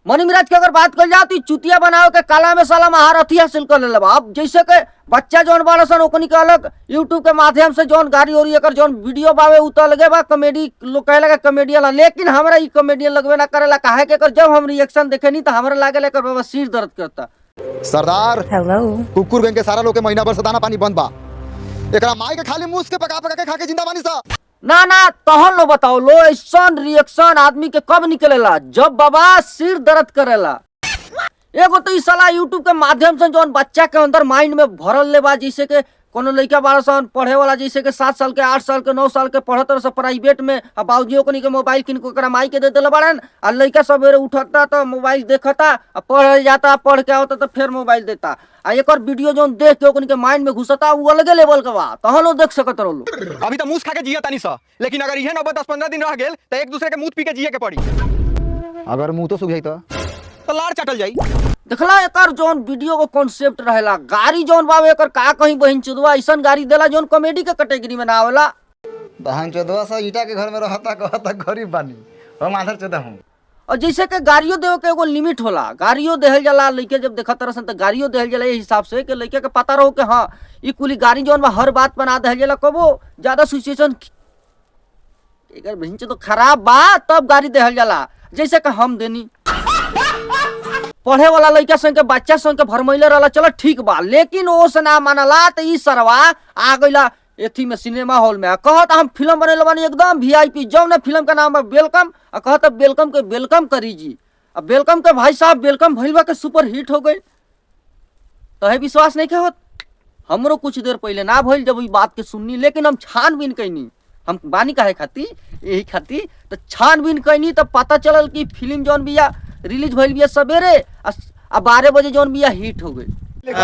मनी मिराज की अगर बात कर जाओ तो चुतिया बनाओ के कला में साला महारथी हासिल कर ले। अब जैसे के बच्चा जौन बाड़ा सन ओकनी के अलग यूट्यूब के माध्यम से जौन गाड़ी और एकर जौन वीडियो बावे उ तो लगे बा कॉमेडी लोग कहे लगे कॉमेडियन, लेकिन हमरा ई कॉमेडियन लगबे ना करेला। काहे के एकर जब हम रिएक्शन देखे नी तो हमरा लागे एकर बाबा सिर दर्द करता। सरदार हेलो कुकुर गैंग के सारा लोग के महीना भर से दाना पानी बंद बा। एकरा माई के खाली मुंह के पका पका के खा के जिंदा बानी सा। ना ना तहन लो बताओ लो ऐसा रिएक्शन आदमी के कब निकलेला जब बाबा सिर दर्द करेला। एगो तो ई साला यूट्यूब के माध्यम से जौन बच्चा के अंदर माइंड में भरल ले बा, जैसे के कोनो लड़का बाड़ा सन पढ़े वाला, जैसे के 7 साल के 8 साल के 9 साल के पढ़त रह प्राइवेट में, आ बाबूजी ओकनी के मोबाइल किन को करा माई के दे देले बाड़न। आ लड़का सवेरे उठता तो मोबाइल देखता, आ पढ़ जाता, पढ़ के आवता तो फिर मोबाइल देता। आ एकर वीडियो जौन देख के ओकनी के माइंड में घुसता उ अलगे लेवल के बा, तहन लो देख सकत रहो। अभी तो मुंह खा के जिया तानी सा, लेकिन अगर इहे नौबत 10-15 दिन रह गेल तो एक दूसरे के मुंह पी के जिए के पड़ी। अगर मुंह तो सूख जाई तो लाड़ चटल जाई। देखला एकर जौन वीडियो को कॉन्सेप्ट रहेला, गाड़ी जौन बावे एकर का कहीं बहिन चुदवा ऐसन गाड़ी देला जौन कॉमेडी के कैटेगरी में ना आवेला। बहन चोदवा सा ईटा के घर में रहता कहता गरीब बानी हम आधर चोदा हूं। और जैसे कि गाड़ियों देवे के एगो लिमिट होला, गाड़ियों देहल जाला लइके जब देखत रहसन त गाड़ियों देहल जाला। ए हिसाब से कि लइके के पता रहो कि हां ई कुली गाड़ी जौन बा हर बात बना देहल जाला। कबो ज्यादा सिचुएशन एकर बहिन तो खराब बा तब गाड़ी देहल जाला। जैसे कि हम देनी पढ़े वाला लड़का संग के बच्चा संग के भरमैले रहला, चलो ठीक बा, लेकिन ओ से ना मानला त ई सरवा आ गइला एथी में सिनेमा हॉल में, कहत हम फिल्म बनेले बानी एकदम वीआईपी, जौन ने फिल्म का नाम है वेलकम, आ कहत वेलकम के वेलकम करी जी। अब वेलकम के भाई साहब वेलकम भइल बा के सुपर हिट हो गई, तो है विश्वास नहीं के होत। हमरो कुछ देर पहले ना भइल जब ई बात के सुननी, लेकिन हम छानबीन कैनी, हम बानी काहे खाती यही खाती तो छानबीन कैनी, तब पता चलल कि फिल्म जौन बिया रिलीज भइल बिया सवेरे आ 12 बजे जौन बिया हिट हो गई।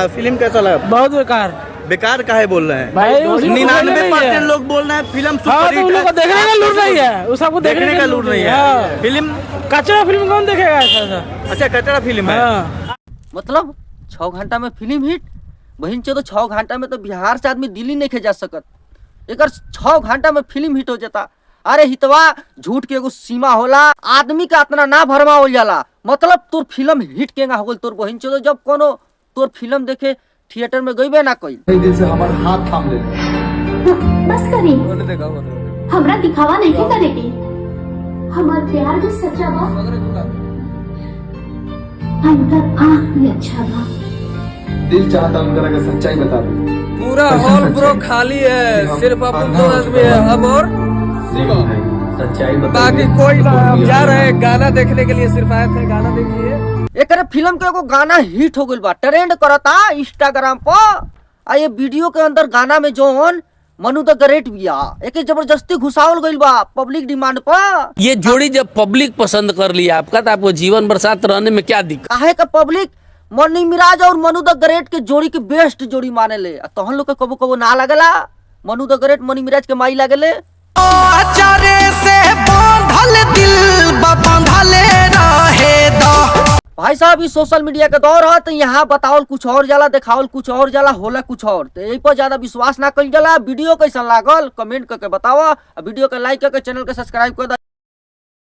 फिल्म कैसा लगा? बहुत बेकार। बेकार काहे बोल रहे हैं भाई 99% लोग बोल रहे हैं फिल्म सुपर हिट है। देखने का लूट नहीं है, वो सबको देखने का लूट नहीं है। फिल्म कचरा फिल्म कौन देखेगा ऐसा? अच्छा कचरा फिल्म है। मतलब 6 घंटा में फिल्म हिट बहिन चो, तो 6 घंटा में तो बिहार से आदमी दिल्ली नहीं जा सकत, एकर 6 घंटा में फिल्म हिट हो जाता। अरे हितवा झूठ के एगो सीमा होला, आदमी का इतना ना भरमा हो जाला। मतलब तोर फिल्म हिट केगा हो गल तोर बहिन चो, जब कोनो तोर फिल्म देखे थिएटर में गईबे ना कोई दिल से हमार हाथ थाम ले। बस करी हमरा दिखावा नहीं के करेगी, हमार प्यार भी सच्चा बा, अंदर आँख भी अच्छा बा। दिल चाहता उनका अगर सच्चाई बता दो। पूरा हॉल ब्रो खाली है, सिर्फ अपन 2 आदमी है अब, और सच्चाई बाकी कोई ना। हम जा रहे हैं गाना देखने के लिए, सिर्फ आए थे गाना देखिए। एक फिल्म के एगो गाना हिट हो गइल बा, ट्रेंड करता इंस्टाग्राम पर। आ ये वीडियो के अंदर गाना में जौन मनु द ग्रेट बिया एके जबरदस्ती घुसावल गइल बा पब्लिक डिमांड पर। ये जोड़ी जब पब्लिक पसंद कर लिया आपका, तो आपको जीवन भर साथ रहने में क्या दिक्कत? काहे का पब्लिक मनी मिराज और मनु द ग्रेट के जोड़ी के बेस्ट जोड़ी माने ले, तहन लोग के कबो कबो ना लगेला मनु द ग्रेट मनी मिराज के माई लागेले। भाई साहब इस सोशल मीडिया के दौर है, तो यहाँ बतावल कुछ और जाला, दिखावल कुछ और जाला, होला कुछ और, तो यही पर ज्यादा विश्वास ना कइल जाला। वीडियो कैसा लागल कमेंट करके बतावा, वीडियो के लाइक करके चैनल के सब्सक्राइब कर।